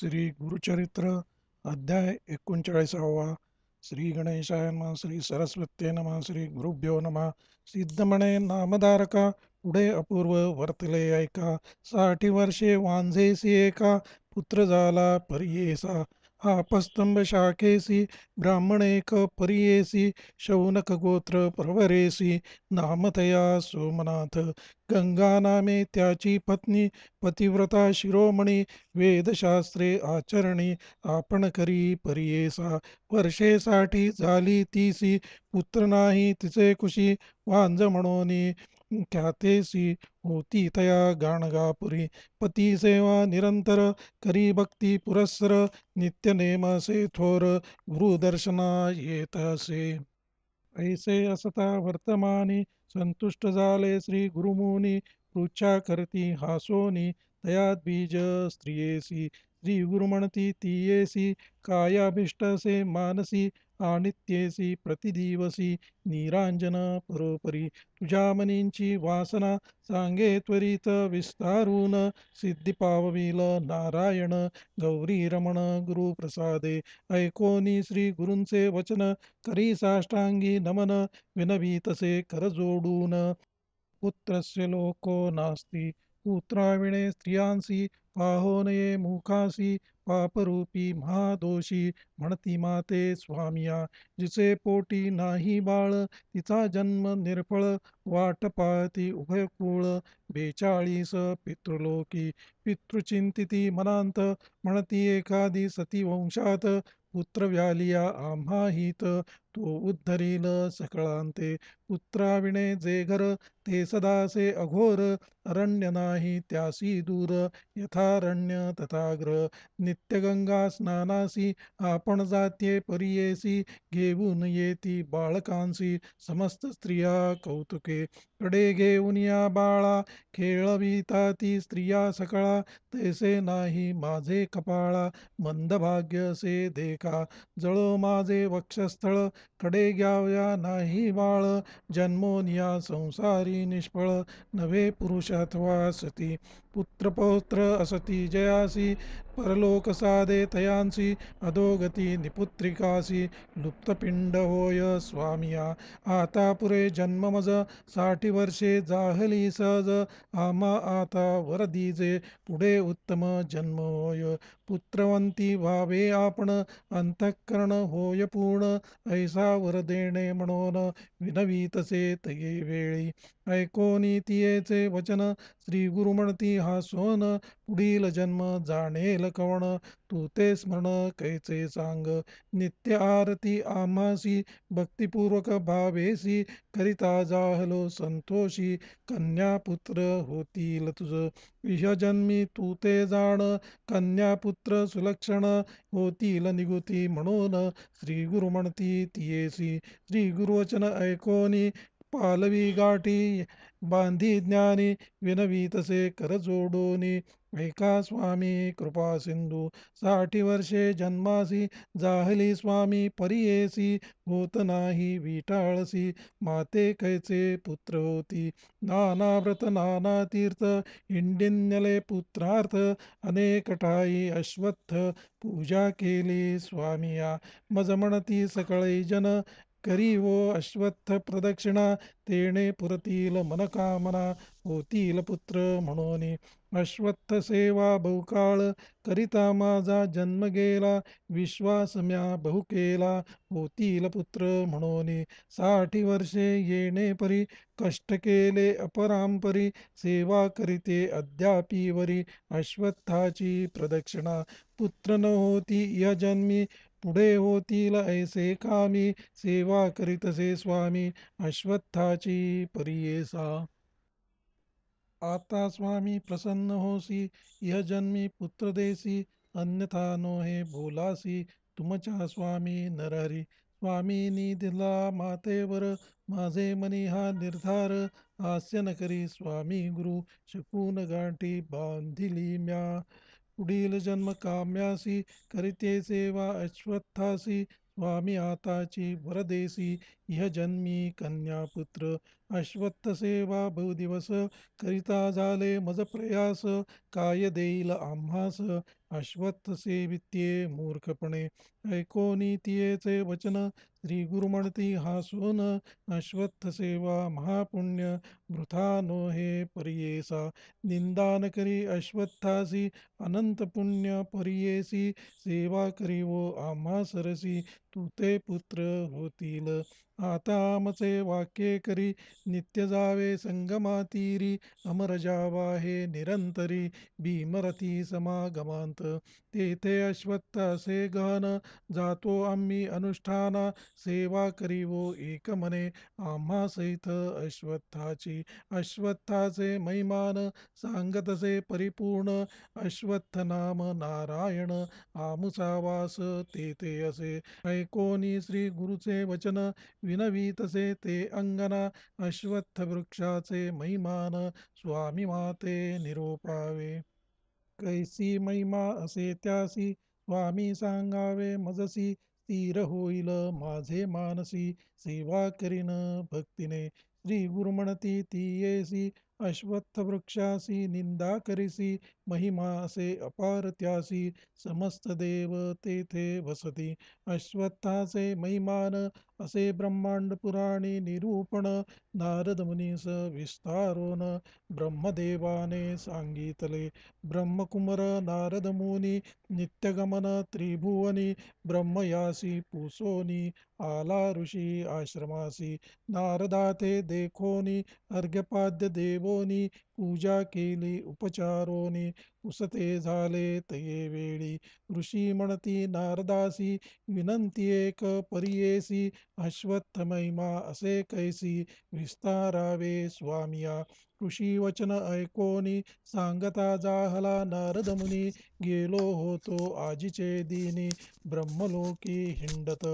श्री गुरुचरित्र अध्याय 39वा. श्री गणेशाय नमः. श्री सरस्वत्ये नमः. श्री गुरुभ्यो नमः. सिद्धमणे नामधारका पुढे अपूर्व वर्तले ऐका. 60 वर्षे वांझेसी एका पुत्र झाला परियेसा. आपस्तंभ शाखेसी ब्राह्मणेक परियेसी. शौनक गोत्र प्रवरेसी नामतया सोमनाथ. गंगा नामे त्याची पत्नी पतिव्रता शिरोमणी. वेदशास्त्रे आचरणी आपण करी परियेसा. वर्षेसाठी झाली तीसी पुत्र नाही तिचे कुशी. वांज म्हणून ख्यातेसी होती तया गाणगापुरी. पती सेवा निरंतर करी भक्ती पुरस्सर. नित्य नेमसे थोर गुरुदर्शना येत असे. ऐसे असता वर्तमानी संतुष्ट झाले श्री गुरुमुनी. पृच्छा करती हासोनी तयात बीज स्त्रियेसी. श्री गुरु म्हणती तीयेसी कायाभिष्टसे मानसी. आनित्येसी प्रतिदिवसी निरांजन परोपरी. तुझ्या मनींची वासना सांगे त्वरित विस्तारून. सिद्धी पावविल नारायण गौरी रमण गुरुप्रसादे. ऐकोनी श्री गुरूंचे वचन करी साष्टांगी नमन. विनवीतसे कर जोडून पुत्रस्य लोको नास्ती. पुत्राविणे स्त्रियांसी पाहो नये मुखासी. पापरूपी महादोषी म्हणती माते स्वामिया. जिचे पोटी नाही बाळ तिचा जन्म निर्फळ. वाट पाहती उभयकुळ 42 पितृलोकी. पितृचिंतिती मनांत म्हणती एखादी सती वंशात. पुत्र व्यालिया आम्हा हित तो उद्धरील सकळांते. पुत्राविणे जे घर ते सदासे अघोर. अरण्य नाही त्यासी दूर यथारण्य तथाग्र. नित्यगंगा स्नानासी आपण जाते परियेसी. घेऊन येती बाळकांसी समस्त स्त्रिया कौतुके. कडे घेऊन या बाळा खेळविता ती स्त्रिया सकळा. तैसे नाही माझे कपाळा मंदभाग्य से देखा. जळो माझे वक्षस्थळ कडे घ्यावया नाही बाळ. जन्मोनिया संसारी निष्फळ नवे पुरुष अथवा सती. पुत्रपौत्र असती जयासी परलोक साधे तयांसी. अधोगती निपुत्रिकासी लुप्तपिंड होय स्वामिया. आता पुरे जन्म मज 60 वर्षे जाहली सहज. आम्हा आता वर दीजे पुढे उत्तम जन्म होय. पुत्रवंती व्हावे आपण अंतःकरण होय पूर्ण. ऐसा वर देणे म्हणून विनवीतसे तये वेळी. ऐकोनी तियेचे वचन श्री गुरु म्हणती हासोन. पुढील जन्म जाणेल कवण तू ते स्मरण कैचे सांग. नित्य आरती आम्हासी भक्तिपूर्वक भावेसी. करिता जाहलो संतोषी कन्या पुत्र होतील तुझ. इह जन्मी तू ते जाण कन्या पुत्र सुलक्षण होतील निगुती म्हणून. श्री गुरु म्हणती तियेसी. श्री गुरुवचन ऐकोनी पालवी गाठी बांधी ज्ञानी. विनवीतसे कर जोडोनी ऐका स्वामी कृपा सिंधू. 60 वर्षे जन्मासी जाहली स्वामी परियेसी. होत नाही विटाळसी माते कैचे पुत्र होती. नाना व्रत नाना तीर्थ हिंडिन्यले पुत्रार्थ. अनेक ठाई अश्वत्थ पूजा केली स्वामिया. मज म्हणती सकळे जन करी वो अश्वत्थ प्रदक्षिणा. तेणे पुरतील मनकामना होतील पुत्र म्हणून. अश्वत्थ सेवा बहुकाळ करिता माझा जन्म गेला. विश्वास म्या बहु केला होतील पुत्र म्हणून. 60 वर्षे येणे परी कष्ट केले अपरांपरी. सेवा करीते अद्यापि वरी अश्वत्थाची प्रदक्षिणा. पुत्र न होती या जन्मी पुढे होतील ऐसे कामी. सेवा करीतसे स्वामी अश्वत्थाची परियेसा. आता स्वामी प्रसन्न होसी यह जन्मी पुत्र देसी. अन्यथा नो हे बोलासी तुमच्या स्वामी नरहरी. स्वामीनी दिला मातेवर माझे मनी हा निर्धार. हास्य न करी स्वामी गुरु शकून गाठी बांधिली म्या. पुढील जन्म काम्यासी करिते सेवा अश्वत्थासी. स्वामी आताची वरदेसी इह जन्मी कन्या पुत्र अश्वत्थ सेवा बहुदिवस करिता झाले मज प्रयास काय देईल आम्हास अश्वत्थ सेवित्ये मूर्खपणे ऐकोनी तियेचे वचन श्री गुरु म्हणती हासून अश्वत्थ सेवा महापुण्य वृथा नो हे परियेसा निंदान करी अश्वत्थासी अनंत पुण्य परियेसी सेवा करी वो आम्हा सरसी तू ते पुत्र होतील आता आमचे वाक्य करी नित्य जावे संगमातीरी अमर जावा हे निरंतरी भीमरथी समागमांत तेथे अश्वत्थ असे गहन जातो आम्ही अनुष्ठाना सेवा करीवो एक मने आम्हा सहित अश्वत्थाची अश्वत्थाचे महिमान सांगतसे परिपूर्ण अश्वत्थ नाम नारायण आमुचा वास तेथे असे ऐकोनी श्री गुरुचे वचन विनवीतसे ते अंगना अश्वत्थ वृक्षाचे महिमान स्वामी माते निरोपावे कैसी महिमा असे त्यासी स्वामी सांगावे मजसी स्थिर होईल माझे मानसी सेवा करीन भक्तीने श्री गुरु म्हणती ती येसी अश्वत्थ वृक्षासी निंदा करीसी महिमा असे अपार त्यासी समस्त देव तेथे वसती अश्वत्थाचे महिमान असे ब्रह्मांड पुराणी निरूपण नारद मुनीस विस्तारोन ब्रह्मदेवाने सांगितले ब्रह्मकुमर नारद मुनी नित्यगमन त्रिभुवनी ब्रह्मयासी पुसोनी आला ऋषी आश्रमासी नारदा ते देखोनी अर्घ्यपाद्य देवोनी पूजा केली उपचारोनी उसते झाले तये वेळी ऋषी म्हणती नारदासी विनंती एक परियेसी अश्वत्थ महिमा असे कैसी विस्तारावे स्वामिया ऋषी वचन ऐकोनी सांगता जाहला नारद मुनी गेलो होतो आजीचे दिनी ब्रह्मलोकी हिंडत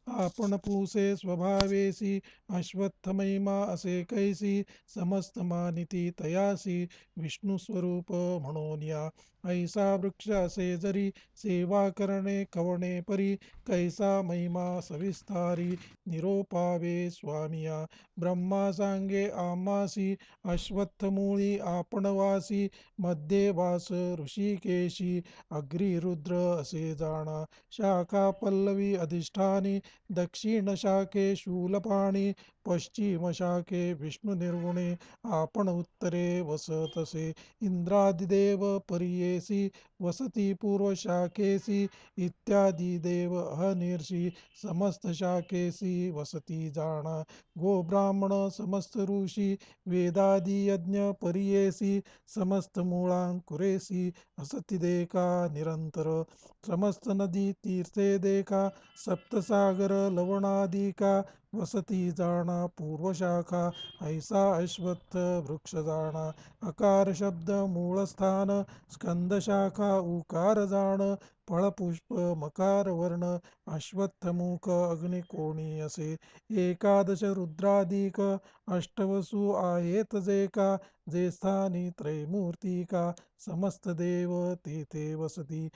आपण पुसे स्वभावेसी अश्वत्थ महिमा असे कैसी समस्त मानिती तयासी विष्णू स्वरूप म्हणून या ऐसा वृक्ष असे जरी सेवा करणे कवणे परी कैसा महिमा सविस्तारी निरोपावे स्वामिया ब्रह्मा सांगे आमासी अश्वत्थमुळी आपण वासी मध्ये वास ऋषिकेशी अग्री रुद्र असे जाणा शाखा पल्लवी अधिष्ठानी दक्षिण शाखे शूलपाणी पश्चिम शाखे विष्णू निर्गुणे आपण उत्तरे वसतसे इंद्रादिदेव परियेसी वसती पूर्व शाखेसी इत्यादी देव अनिर्षी समस्त शाखेसी वसती जाणा गो ब्राह्मण समस्त ऋषी वेदादी यज्ञ परियेसी समस्त मुळांकुरेसी असती देखा निरंतर समस्त नदी तीर्थे देखा सप्तसागर लवणादिका वसती जाणा पूर्व शाखा ऐसा अश्वत्थ वृक्ष जाणा अकार शब्द मूळस्थान स्कंद शाखा उकार जाण फळपुष्प मकार वर्ण अश्वत्थमुख अग्निकोणी असे एकादश रुद्राधिक अष्टवसु आहेत जे का जे स्थानी त्रैमूर्तिका समस्त देव तेथे वसती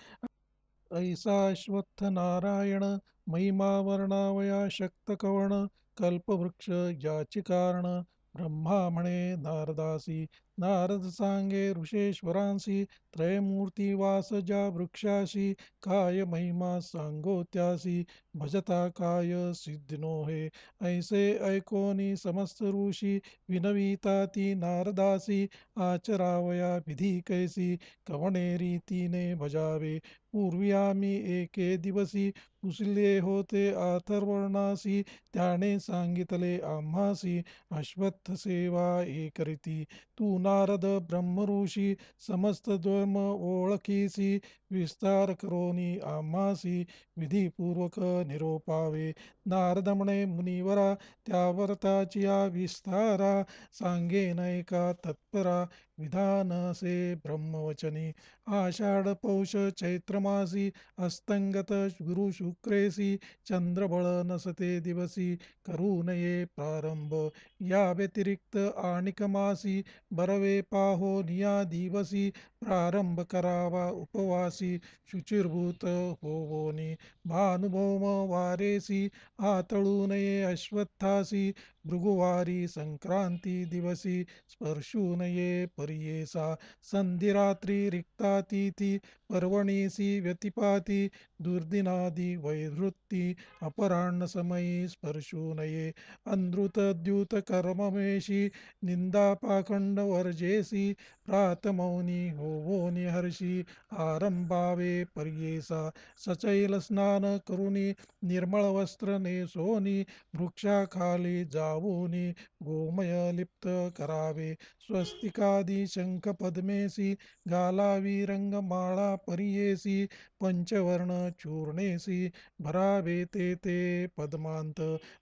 ऐसा अश्वत्थ नारायण महिमा वर्णावया शक्त कवण कल्पवृक्ष याची कारण ब्रह्मा म्हणे नारदासी नारद सांगे ऋषेश्वरांसी त्रयमूर्ती वास ज्या वृक्षाशी काय महिमा सांगो त्यासी भजता काय सिद्धिनो हे ऐसे ऐकोनी समस्त ऋषी विनविता ती नारदासी आचरावया विधी कैसी कवणे रीतीने भजावे पूर्वी आम्ही एके दिवसी पुसले होते अथर्वणासी त्याने सांगितले आम्हासी अश्वत्थ सेवा एकरिती तू नारद ब्रह्मऋषी समस्त धर्म ओळखीसी विस्तार करोनी आम्हासी विधिपूर्वक निरोपावे नारद म्हणे मुनिवरा त्या व्रताची विस्तारा सांगेन ऐका तत्परा विधान असे ब्रह्मवचनी आषाढ पौष चैत्रमासी अस्तंगत गुरु शुक्रेसी चंद्रबळ नसते दिवसी करू नये प्रारंभ या व्यतिरिक्त आणिक मासी बरवे पाहो निया दिवसी प्रारंभ करावा उपवासी शुचिर्भूत होवोनी भानुभौम वारेसी आतळू नये अश्वत्थासी भृगुवारी संक्रांती दिवसी स्पर्शू नये परियेसा संधिरात्री रिक्तातिथी पर्वणीसी व्यतिपाती दुर्दिनादि वैधृत्ती अपराह्नसमयी स्पर्शू नये अनृतद्यूत कर्ममेशी निंदापाखंडवर्जेसी प्रातमौनी होवोनी हर्षी आरंभावे पर्येसा सचैल स्नान करुनी निर्मळ वस्त्र नेसोनी वृक्षाखाली जाऊनी गोमय लिप्त करावे स्वस्तिकादी शंख पद्मेसी घालावी रंगमाळा परियेसी पंचवर्ण चूर्णेसी भरावे ते पद्मांत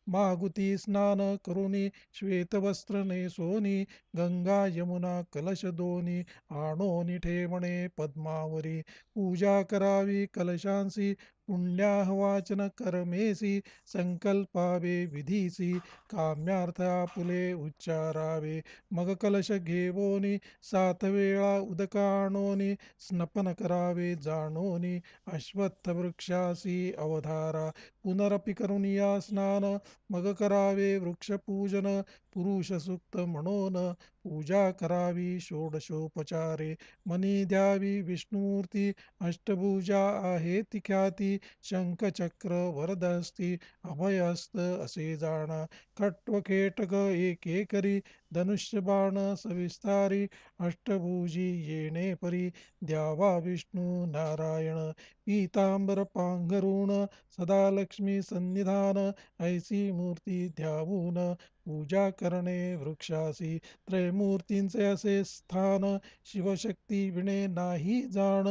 मागुती स्नान करुनी श्वेतवस्त्र नेसोनी गंगा यमुना कलश दोनी आणोनी ठेवणे पद्मावरी पूजा करावी कलशांसी पुण्याहवाचन कर्मेसी संकल्पावे विधीसी काम्यार्था फुले उच्चारावे मग कलश घेवोनी 7 वेळा उदकाणोनी स्नपन करावे जाणोनी अश्वत्थ वृक्षासी अवधारा पुनरपि करुनिया स्नान मग करावे वृक्षपूजन पुरुष सूक्त म्हणून पूजा करावी षोडशोपचारे मनी द्यावी विष्णूमूर्ती अष्टभुजा आहे ती ख्याती शंखचक्र वरदहस्ती अभयहस्त असे जाणा खट्वखेटक एके करी धनुष्यबाण सविस्तारी अष्टभुजी येणे परी द्यावा विष्णू नारायण पीतांबर पांघरुण सदा लक्ष्मी सन्निधान ऐसी मूर्ती ध्यावून पूजा करणे वृक्षासी त्रयमूर्तींचे असे स्थान शिवशक्ती विणे नाही जाण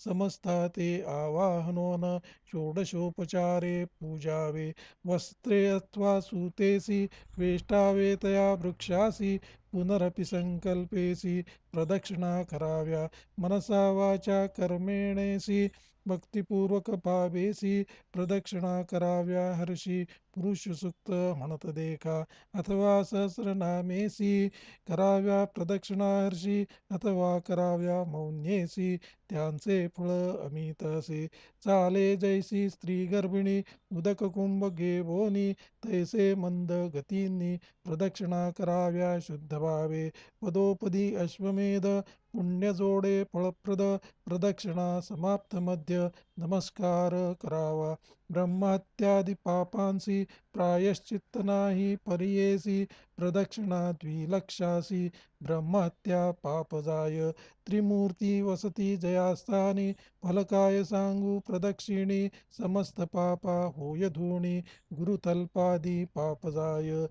समस्ता ते आवाहनोन षोडशोपचारे पूजावे वस्त्रे अथवा सूतेसी वेष्टावे तया वृक्षासी पुनरपि संकल्पेसी प्रदक्षिणा कराव्या मनसा वाचा कर्मेणेसी भक्तिपूर्वक भावेसी प्रदक्षिणा कराव्या हर्षी पुरुष सुक्त म्हणत देखा अथवा सहस्रनामेसी कराव्या प्रदक्षिणा हर्षी अथवा कराव्या मौन्येसी त्यांचे फळ अमित असे चाले जैसी स्त्री गर्भिणी उदक कुंभ घेवोनी तैसे मंद गतींनी प्रदक्षिणा कराव्या शुद्ध भावे पदोपदी अश्वमेध पुण्य जोडे फळप्रद प्रदक्षिणा समाप्त मध्य नमस्कार करावा ब्रह्महत्यादी पापांसी प्रायश्चित्त नाही परियेसी प्रदक्षिणा द्विलक्षासी ब्रह्महत्या पाप जाय त्रिमूर्ती वसती जयास्थानी फलकाय सांगू प्रदक्षिणी समस्त पापा होय धुणी गुरुतल्पादी पाप जाय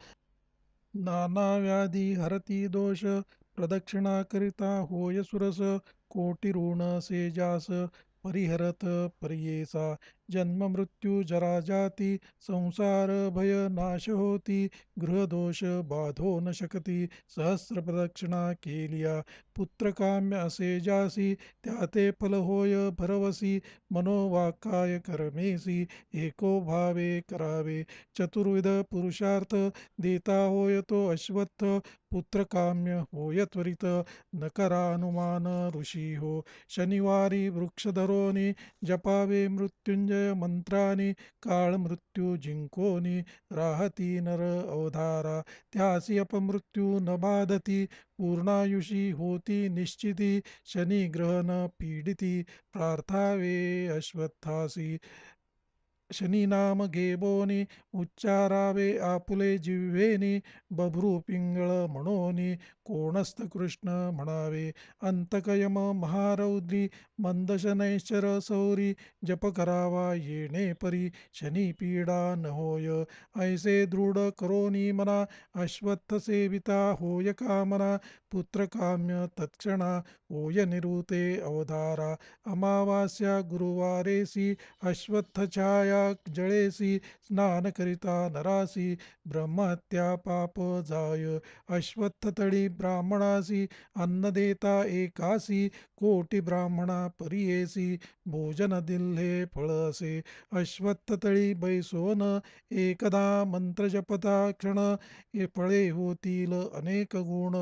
नाना व्याधी हरती दोष प्रदक्षिणा करिता होय सुरस कोटी ऋण सेजास परिहरत परियेसा जन्म मृत्यू जरा जाती संसार भय नाश होती गृहदोष बाधो न शकती सहस्र प्रदक्षिणा केलिया पुत्र काम्य असे जासी त्या ते फल होय भरवसी मनोवाकाय कर्मेसी एको भावे करावे चतुर्विध पुरुषार्थ देता होय तो अश्वत्थ पुत्रकाम्य होय त्वरित न करा अनुमान ऋषी हो शनिवारी वृक्षधरोनी जपावे मृत्युंजय मंत्रानी काळ मृत्यू जिंकोनी राहती नर अवधारा त्यासी अपमृत्यू न बाधती पूर्णायुषी होती निश्चिती शनी ग्रहण पीडिती प्रार्थावे अश्वत्थासी शनी नाम घेबोनी उच्चारावे आपुले जिव्हेनी बभ्रू पिंगळ म्हणोनी कोणस्थ कृष्ण म्हणावे अंतकयम महारौद्री मंदशनैश्चर सौरी जप करावा येणे परी शनी पीडा न होय ऐसे दृढ करोनी मना अश्वत्थ सेविता होय कामना पुत्रकाम्य तत्क्षणा होय निरुते अवधारा अमावास्या गुरुवारेसी अश्वत्थ छाया जळेसी स्नान करिता नरासी ब्रह्महत्या पाप जाय अश्वत्थ तळी ब्राह्मणासी अन्न देता एकासी कोटी ब्राह्मणा परियेसी भोजन दिल्हे फळ असे अश्वत्थ तळी बैसोन एकदा मंत्र जपता क्षण फळे होतील अनेक गुण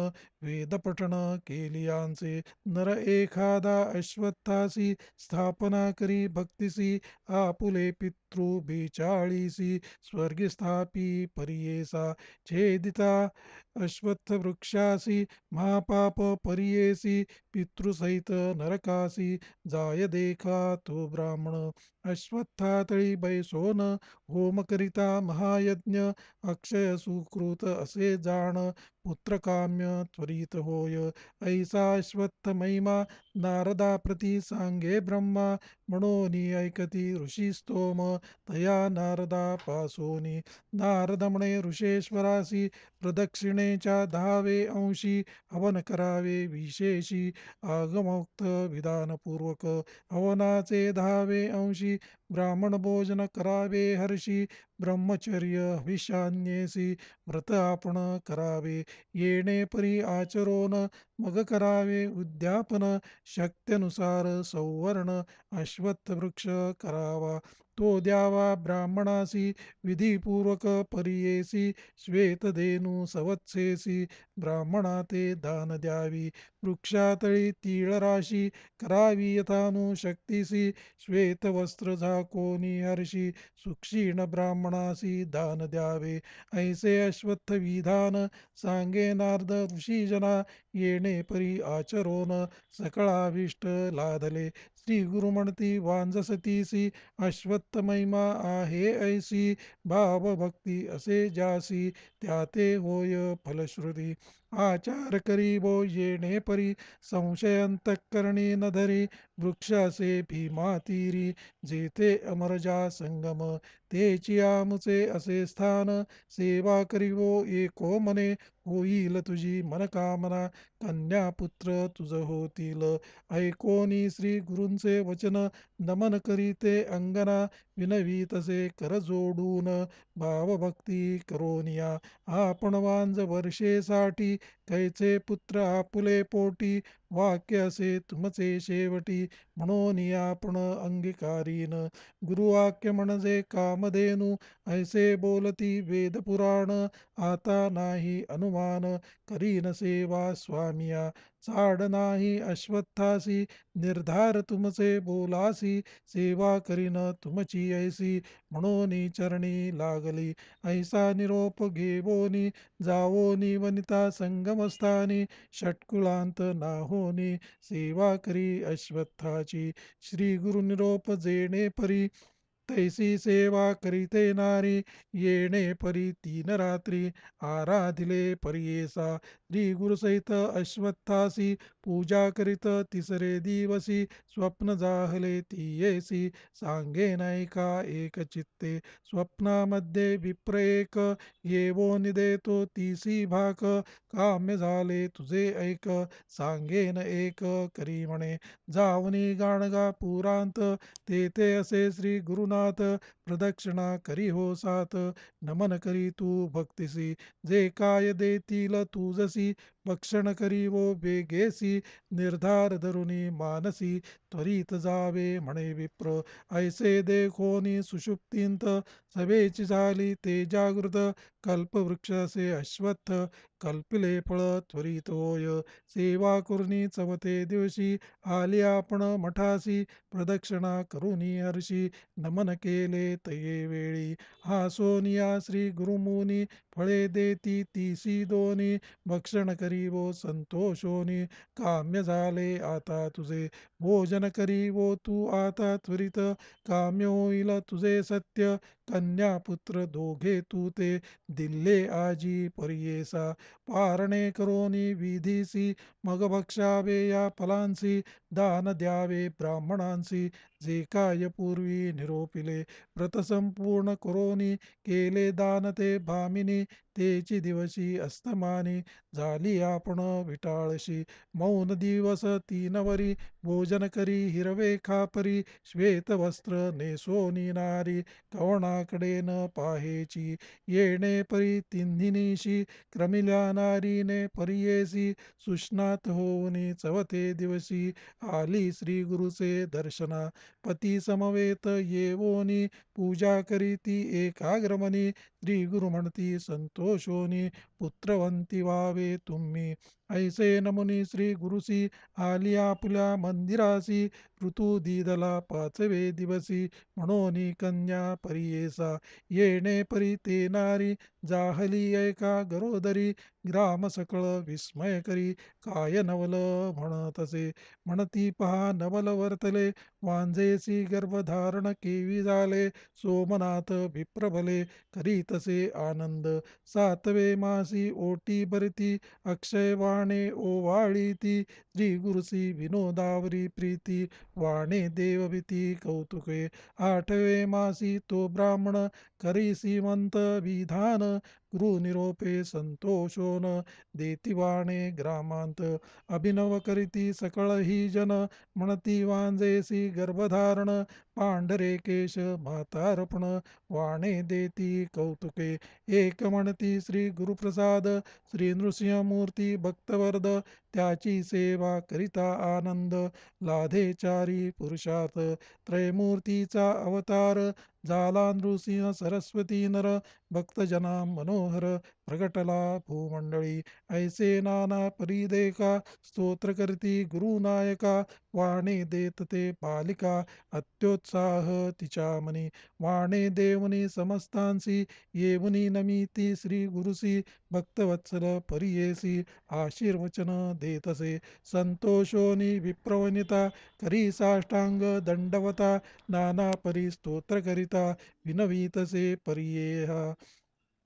वेदपठण केलियांचे नर एखादा अश्वत्थासी स्थापना करी भक्तिसी आपुले पितृ 42 स्वर्गस्थापी परियेसा छेदिता अश्वत्थवृक्षासी महापाप परियेसी पितृसहित नरकासी जाय देखा तो ब्राह्मण अश्वत्थातळी बैसोन होम करिता महायज्ञ अक्षय सुकृत असे जाण पुत्रकाम्य त्वरित होय ऐसा अश्वत्थ महिमा नारदा प्रती सांगे ब्रह्मा म्हणूनी ऐकती ऋषी स्तोम तया नारदा पासोनी नारद म्हणे ऋषेश्वरासी प्रदक्षिणेच्या 10वे अंशी हवन करावे विशेषी आगमोक्त विधानपूर्वक हवनाचे 10वे अंशी ब्राह्मण भोजन करावे हर्षी ब्रह्मचर्य हविषान्येसी व्रत आपण करावे येणे परी आचरोन मग करावे उद्यापन शक्त्यनुसार सौवर्ण अश्वत्थ वृक्ष करावा तो द्यावा ब्राह्मणासी विधिपूर्वक परियेसी श्वेतधेनू सवत्सेसी ब्राह्मणा ते दान द्यावी वृक्षातळी तीळराशी करावी यथानु शक्तीसी श्वेतवस्त्र झाकोनी हर्षी सुक्षीण ब्राह्मणासी दान द्यावे ऐसे अश्वत्थ विधान सांगे नारद ऋषीजना येणे परी आचरोन सकळाविष्ट लादले श्री गुरु म्हणती वांजसतीसी अश्वत्थ महिमा आहे ऐसी भाव भक्ती असे जासी त्या ते होय फलश्रुती आचार करी वो येणे परी संशयंतकरणी न धरी वृक्ष असे भीमा तीरी जेथे अमरजा संगम तेची आमुचे असे स्थान सेवा करी वो एको मने होईल तुझी मनकामना कन्या पुत्र तुझ होतील ऐकोनी श्री गुरूंचे वचन नमन करीते अंगना विनवी तसे कर जोडून भावभक्ती करोनिया आपण वांज वर्षेसाठी कैचे पुत्र आपुले पोटी वाक्य असे तुमचे शेवटी म्हणून आपण अंगीकारीन गुरुवाक्य म्हणजे कामधेनू ऐसे बोलती वेदपुराण आता नाही अनुमान करीन सेवा स्वामिया चाड नाही अश्वत्थासी निर्धार तुमचे बोलासी सेवा करीन तुमची ऐसी म्हणून चरणी लागली ऐसा निरोप घेवोनी जावोनी वनिता संगमस्थानी षटकुलांत नाहोनी सेवा करी अश्वत्थाची श्री गुरु निरोप जेणे परी तैसी सेवा करीते नारी येणे परी 3 रात्री आराधिले परियेसा श्री गुरुसहित अश्वत्थासी पूजा करीत 3रे दिवसी स्वप्न जाहले ती सांगे नायका एक चित्ते स्वप्नामध्ये विप्र एक येवो निदेतो 30 भाक काम्य झाले तुझे ऐक सांगेन एक करी म्हणे जावनी गाणगा पुरांत तेथे असे श्री गुरुनाथ प्रदक्षिणा करी हो सात नमन करी तू भक्तिसी जे काय देतील तुझसी भक्षण करी वो बेगेसी निर्धार धरुनी मानसी त्वरित जावे म्हणे विप्र ऐसे देखोनी सुषुप्तींत सभेची झाली ते जागृत कल्पवृक्षासे अश्वत्थ कल्पिले फळ त्वरित होय सेवा करुनी 4थ्ये दिवशी आली आपण मठासी प्रदक्षिणा करुनी हर्षी नमन केले तये वेळी हा सोनिया श्री गुरुमुनी फळे देती 32 भक्षण करी वो संतोषोनी काम्य झाले आता तुझे भोजन करी वो तू आता त्वरित काम्य होईल तुझे सत्य कन्या पुत्र दोघे तू ते दिल्ले आजी परियेसा पारणे करोनी विधीसी मग भक्षावे या फलांसी दान द्यावे ब्राह्मणांसी जे काय पूर्वी निरोपिले व्रत संपूर्ण करोनी केले दान ते भामिनी तेची दिवशी अस्तमानी झाली आपण विटाळशी मौन दिवस 3 वरी भोजन करी हिरवे खापरी श्वेत वस्त्र नेसोनी नारी कवणाकडे न पाहेची येणे परी तिन्हिनीशी क्रमिल्या नारीने परियेसी सुष्णात होऊनी 4थ्ये दिवशी आली श्री गुरुचे दर्शना पती समवेत येवोनी पूजा करी ती एकाग्रमनी श्री गुरु म्हणती संतोषोनी पुत्रवंती व्हावे तुम्ही ऐसे नमुनी श्री गुरुसी आली आपुल्या मंदिरासी. ऋतू दिदला पाचवे दिवसी म्हणून कन्या परियेसा. येणे परी ते नारी जाहली ऐका गरोदरी. ग्राम सकळ विस्मय करी काय नवल म्हणतसे. म्हणती पहा नवल वर्तले वांझेसी गर्भधारण केवी झाले. सोमनाथ विप्रबले करीतसे आनंद. सातवे मासी ओटी भरती अक्षय वाणे ओवाळीती. श्री गुरुसी विनोदावरी प्रीती वाणे देवभीती कौतुके. आठवे मासी तो ब्राह्मण करी श्रीमंत विधान. गृहनिरोपे संतोषोन देती वाणे ग्रामांत. अभिनव करीती सकळ ही जन म्हणती वांजेसी गर्भधारण. पांढरे केश म्हातारपण वाणे देती कौतुके. एक म्हणती श्री गुरुप्रसाद श्री नृसिंहमूर्ती भक्तवर्द. त्याची सेवा करिता आनंद लाधे चारी पुरुषात. त्रयमूर्तीचा अवतार झाला नृसिंह सरस्वती नर. भक्तजना मनोहर प्रगटला भूमंडळी. ऐसे नाना परी देखा स्तोत्र करती गुरुनायका. वाणे देत ते बालिका अत्योत्साह तिच्या मनी. वाणे देवनी समस्तांसी येवनी नमिती श्री गुरुसी. भक्तवत्सल परियेसी आशीर्वचन देतसे. संतोषोनी विप्रवनिता करी साष्टांग दंडवता. नाना परी स्तोत्र करिता विनवीतसे परियेहा.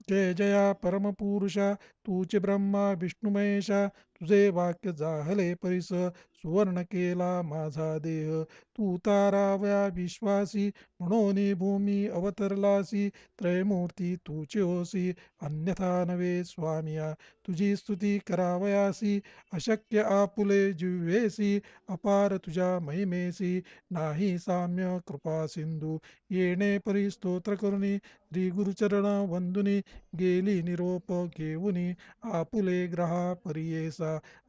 जय जया परमपुरुषा तूचे ब्रह्मा विष्णू महेशा. तुझे वाक्य जाहले परिस सुवर्ण केला माझा देह. तू ताराव्या विश्वासी म्हणून भूमी अवतरलासी. त्रयमूर्ती तूचे होसी अन्यथा नवे स्वामिया. तुझी स्तुती करावयासी अशक्य आपुले जिव्हेसी. अपार तुझ्या महिमेसी नाही साम्य कृपा सिंधू. येणे परी स्तोत्र करुनी श्री गुरुचरण वंदुनी. गेली निरोप घेऊनी आपुले ग्रहा परियेसा.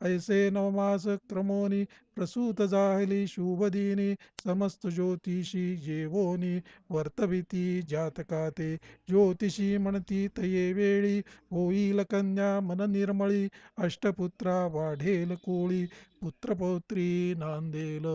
ऐसे नवमास क्रमोनी प्रसूत जाहली शुभदिनी. समस्त ज्योतिषी जेवोनी वर्तविती जातकाते. ज्योतिषी म्हणती तये वेळी होईल कन्या मन निर्मळी. अष्टपुत्रा वाढेल कोळी पुत्रपौत्री नांदेल.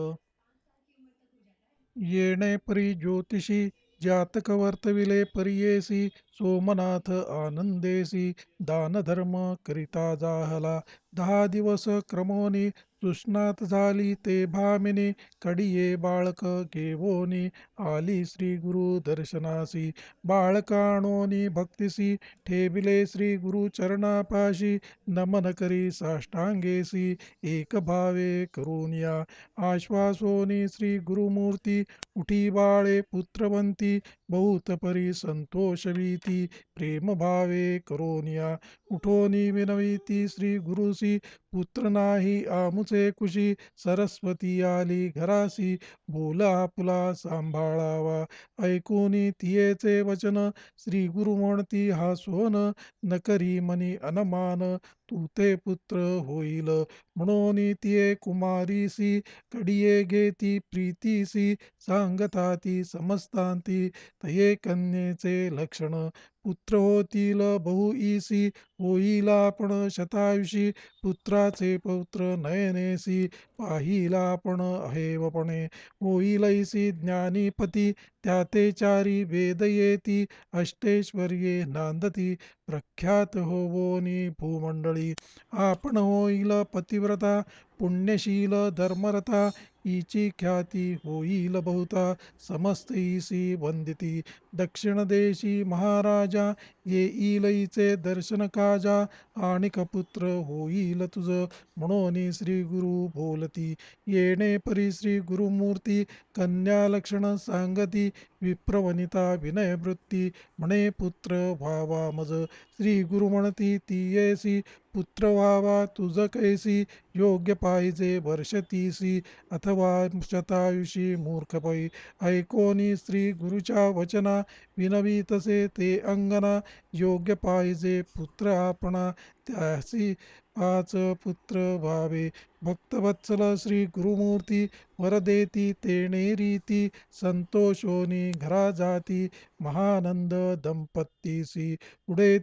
येणे परी ज्योतिषी जातक वर्तविले परियेसी. सोमनाथ आनंदेसी दानधर्म करिता जाहला. 10 दिवस क्रमोनी सुस्नात झाली ते भामिनी. कडिये बाळक घेवोनी आली श्री गुरु दर्शनासी. बाळकाणोनी भक्तिसी ठेविले श्री गुरु चरणापाशी. नमन करी साष्टांगेसी एक भावे करुनिया. आश्वासोनी श्री गुरुमूर्ती उठी बाळे पुत्रवंती. बहुत परी संतोषवीती प्रेम भावे करोनिया. उठोनी विनविती श्री गुरुसी पुत्र नाही आमुचे कुशी. सरस्वती आली घरासी बोल आपुला सांभाळावा. ऐकूनी तियेचे वचन श्री गुरु म्हणती हासोन. न करी मनी अनमान तू ते पुत्र होईल. म्हणून तिये कुमारीसी कडिये घेती प्रीतीसी. सांगता ती समस्तांती तये कन्येचे लक्षण. पुत्र होतील बहुईसी होईल आपण शतायुषी. पुत्राचे पौत्र नयनेसी पाहिला आपण अहेवपणे. होईलैसी ज्ञानीपती त्याते चारी वेद येती. अष्टैश्वर्ये नांदती प्रख्यात होवोनी भूमंडळी. आपण होईल पतिव्रता पुण्यशील धर्मरता. हिची ख्याती होईल बहुता समस्त ईसी वंदिती. दक्षिण देशी महाराजा येईलईचे दर्शन काजा. आणिक पुत्र होईल तुझ म्हणून श्री गुरु बोलती. येणे परी श्री गुरुमूर्ती कन्या लक्षण सांगती. विप्रवनिता विनयवृत्ती म्हणे पुत्र व्हावा मज. श्री गुरु म्हणती तियेसी पुत्र व्हावा तुझ कैसी. योग्य पाहिजे वर्ष 30 अथवा शतायुषी मूर्खपै. ऐकोनी श्री गुरुच्या वचना विनवीतसे ते अंगना. योग्य पाहिजे पुत्र आपणा त्यासी 5 पुत्र व्हावे. भक्तवत्सल श्री गुरुमूर्ती वरदेती तेणे रीती संतोषोनी घरा जाती महानंद दंपतीसी पुढे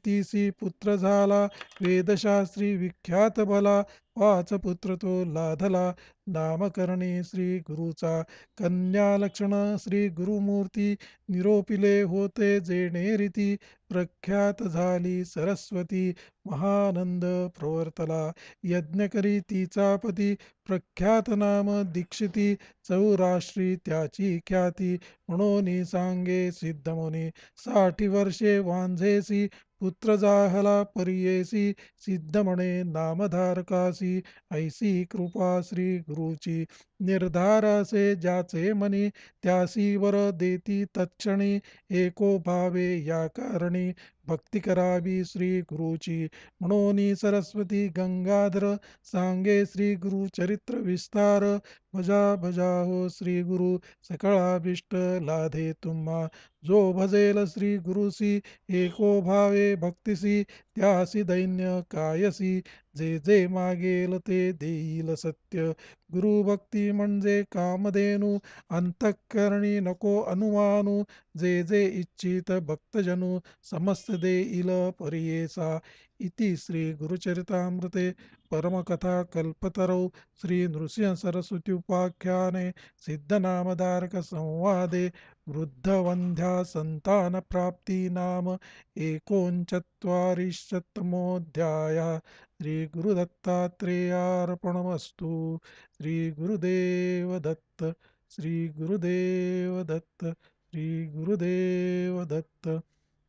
पुत्र झाला वेदशास्त्री विख्यात भला पाच पुत्र तो लाधला नामकरणी श्री गुरुचा कन्या लक्षण श्री गुरुमूर्ती निरोपिले होते जेणे रीती प्रख्यात झाली सरस्वती महानंद प्रवर्तला यज्ञ करी तिचा पती प्रख्यात नाम दीक्षिती चौराष्ट्री त्याची ख्याती म्हणून सांगे सिद्धमुनी 60 वर्षे वांझेसी पुत्र जाहला परियेसी सिद्ध म्हणे नामधारकासी ऐसी कृपा श्री गुरुची निर्धार असे ज्याचे मनी त्यासी वर देती तत्क्षणी एको भावे या कारणी भक्ती करावी श्री गुरुची म्हणून सरस्वती गंगाधर सांगे श्री गुरु चरित्र विस्तार भजा भजा हो श्री गुरु सकळाभिष्ट लाधे तुम्हा जो भजेल श्री गुरुसी एको भावे भक्तिसी त्यासी दैन्य कायसी जे जे मागेल ते देईल सत्य गुरुभक्ती म्हणजे कामधेनू अंतःकरणी नको अनुमानू जे जे इच्छित भक्तजनू समस्त देईल परियेसा इति श्री गुरुचरितामृते परमकथा कल्पतरौ श्री नृसिंह सरस्वती उपाख्याने सिद्धनामधारक संवादे वृद्धवंध्या संतान प्राप्ती नाम एकोनचत्वारिंशत्तमोऽध्यायः श्री गुरुदत्तात्रेयार्पणमस्तु श्री गुरुदेव दत्त श्री गुरुदेव दत्त श्री गुरुदेव दत्त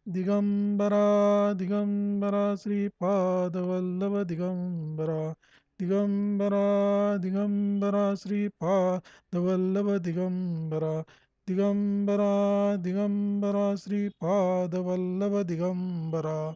दिगंबरा दिगंबरा श्रीपादवल्लभ दिगंबरा दिगंबरा दिगंबरा श्रीपादवल्लभ दिगंबरा दिगंबरा दिगंबरा श्रीपादवल्लभ दिगंबरा